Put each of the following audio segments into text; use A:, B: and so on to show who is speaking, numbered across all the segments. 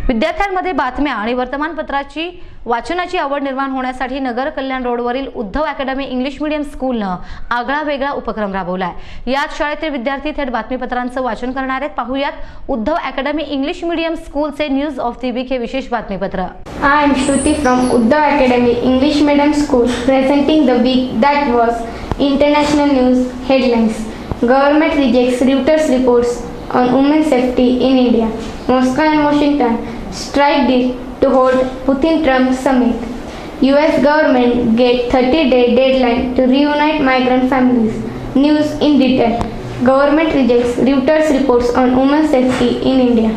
A: विद्यार्थ्यांमध्ये बातम्या आणि वर्तमानपत्राची वाचनाची आवड निर्माण होण्यासाठी नगर कल्याण रोडवरील उद्धव अकॅडमी इंग्लिश मीडियम स्कूलनं आगळा वेगळा उपक्रम राबवलाय। यात शाळेतील विद्यार्थी थेट बातमीपत्रांचं वाचन करणार आहेत। पाहूयात उद्धव अकॅडमी इंग्लिश मीडियम स्कूलचे न्यूज ऑफ द वीक हे विशेष बातमीपत्र।
B: I am Shruti from Uddhav Academy English Medium School, presenting the week that was international news headlines. Government rejects Reuters reports on women's safety in India. Moscow and Washington strike deal to hold Putin-Trump summit. US government get 30-day deadline to reunite migrant families. News in detail. Government rejects Reuters reports on women's safety in India.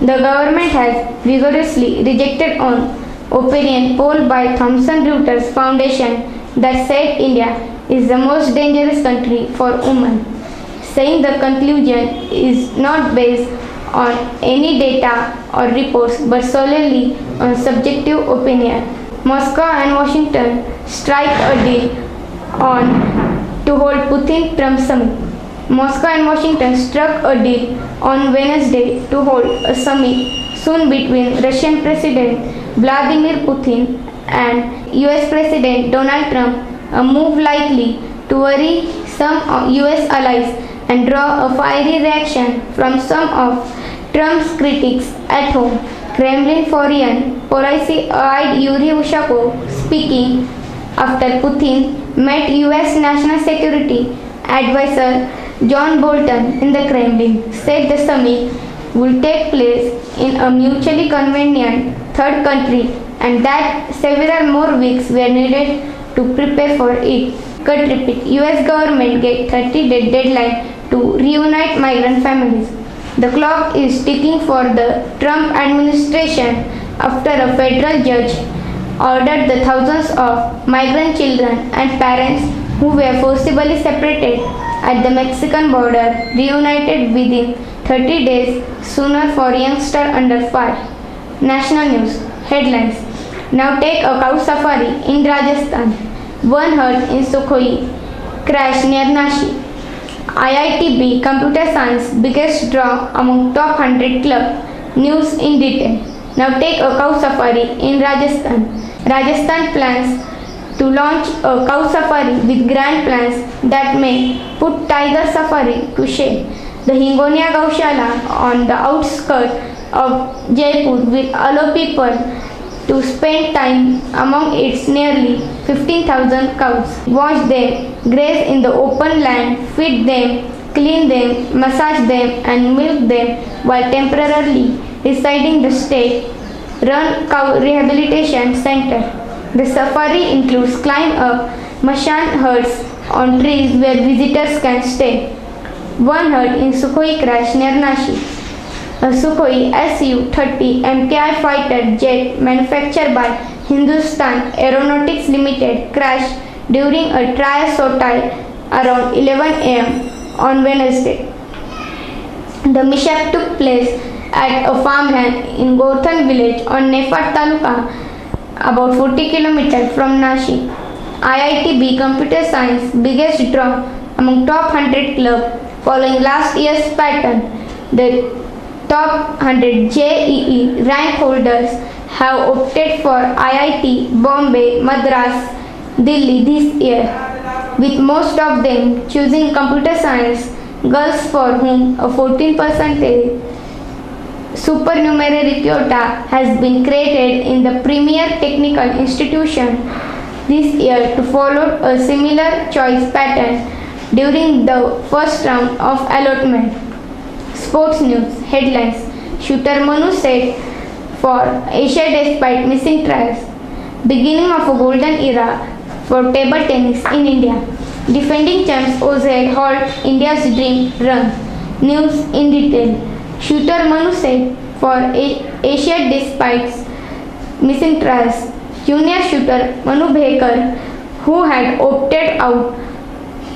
B: The government has vigorously rejected an opinion poll by Thomson Reuters Foundation that said India is the most dangerous country for women, saying the conclusion is not based on any data or reports but solely on subjective opinion. Moscow and Washington strike a deal to hold Putin-Trump summit. Moscow and Washington struck a deal on Wednesday to hold a summit soon between Russian President Vladimir Putin and US President Donald Trump, a move likely to worry some US allies and draw a fiery reaction from some of Trump's critics at home. Kremlin foreign policy eyed Yuri Ushakov speaking after Putin met US National Security Advisor John Bolton in the Kremlin, said the summit will take place in a mutually convenient third country and that several more weeks were needed to prepare for it. Cut repeat. US government get 30-day deadline to reunite migrant families. The clock is ticking for the Trump administration after a federal judge ordered the thousands of migrant children and parents who were forcibly separated at the Mexican border reunited within 30 days sooner for youngster under 5. National news headlines. Now take a cow safari in Rajasthan. One herd in Sukhoi crash near Nashik. IITB Computer Science biggest draw among top 100 club. News in detail. Now take a cow safari in Rajasthan. Rajasthan plans to launch a cow safari with grand plans that may put tiger safari to shame. The Hingonia Gaushala on the outskirts of Jaipur will allow people to spend time among its nearly 15,000 cows. Watch them graze in the open land, feed them, clean them, massage them and milk them while temporarily residing the state-run cow rehabilitation center. The safari includes climb up Mashan herds on trees where visitors can stay. One herd in Sukhoi crashed near Nashik. A Sukhoi Su-30 MKI fighter jet manufactured by Hindustan Aeronautics Limited crashed during a trial sortie around 11 am on Wednesday. The mishap took place at a farmland in Gorthan village on Nefat Taluka, about 40 km from Nashik. IITB Computer Science biggest draw among top 100 club following last year's pattern. The top 100 JEE rank holders have opted for IIT Bombay, Madras, Delhi this year, with most of them choosing computer science. Girls for whom a 14% supernumerary quota has been created in the premier technical institution this year to follow a similar choice pattern during the first round of allotment. Sports news headlines. Shooter Manu set for Asia despite missing trials. Beginning of a golden era for table tennis in India. Defending champs OZ halt India's dream run. News in detail. Shooter Manu set for Asia despite missing trials. Junior shooter Manu Bhekar, who had opted out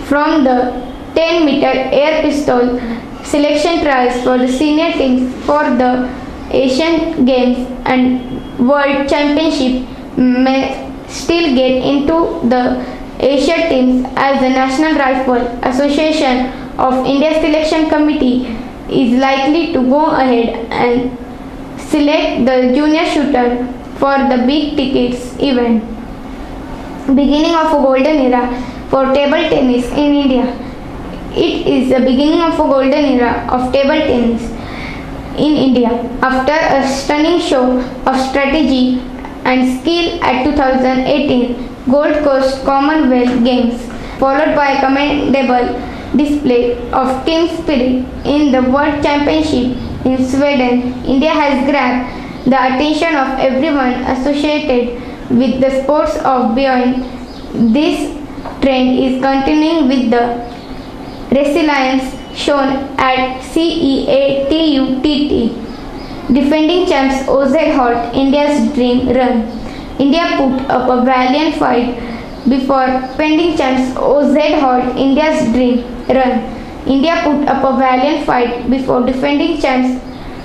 B: from the 10-meter air pistol selection trials for the senior teams for the Asian Games and World Championship, may still get into the Asia teams as the National Rifle Association of India Selection Committee is likely to go ahead and select the junior shooter for the big tickets event. Beginning of a golden era for table tennis in India. It is the beginning of a golden era of table tennis in India after a stunning show of strategy and skill at 2018 Gold Coast Commonwealth Games, followed by a commendable display of team spirit in the World Championship in Sweden. India has grabbed the attention of everyone associated with the sports of beyond. This trend is continuing with the resilience shown at CEATUTT. Defending champs OZ halt India's dream run. India put up a valiant fight before defending champs OZ halt India's dream run. India put up a valiant fight before defending champs.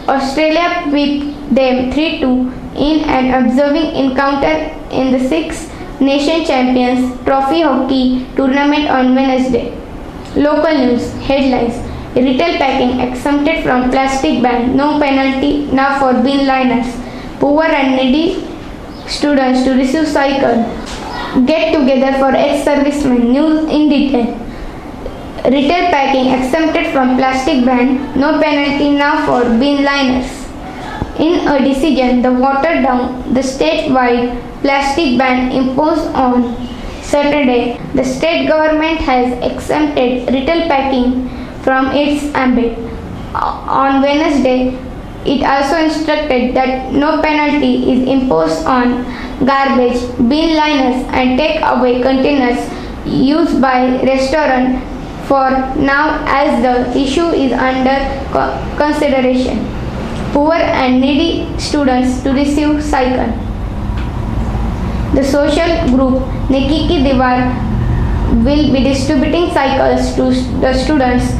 B: Australia whipped them 3-2 in an observing encounter in the Six Nation Champions Trophy hockey tournament on Wednesday. Local news headlines: Retail packing exempted from plastic ban, no penalty now for bin liners. Poor and needy students to receive cycle. Get together for ex-servicemen. News in detail. Retail packing exempted from plastic ban, no penalty now for bin liners. In a decision, the watered down the statewide plastic ban imposed on Saturday, the state government has exempted retail packing from its ambit. On Wednesday, it also instructed that no penalty is imposed on garbage, bin liners and take-away containers used by restaurants for now as the issue is under consideration. Poor and needy students to receive cycle. The social group Nekiki Diwar will be distributing cycles to the students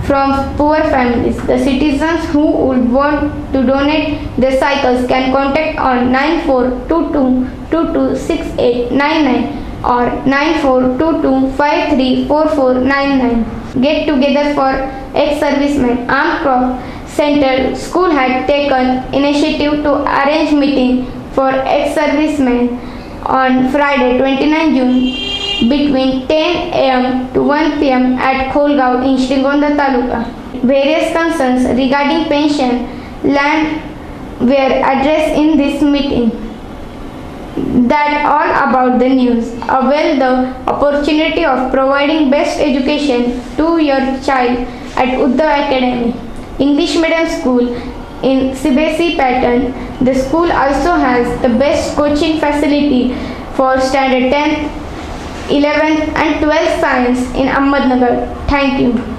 B: from poor families. The citizens who would want to donate their cycles can contact on 9422226899 or 9422534499. Get together for ex-servicemen. Armed Corps Central School had taken initiative to arrange meeting for ex-servicemen on Friday 29 June between 10 am to 1 pm at Kholgaon in Srigonda Taluka. Various concerns regarding pension land were addressed in this meeting. That all about the news. Avail the opportunity of providing best education to your child at Uddhav Academy, English medium school in CBSE pattern. The school also has the best coaching facility for standard 10th, 11th and 12th science in Ahmednagar. Thank you.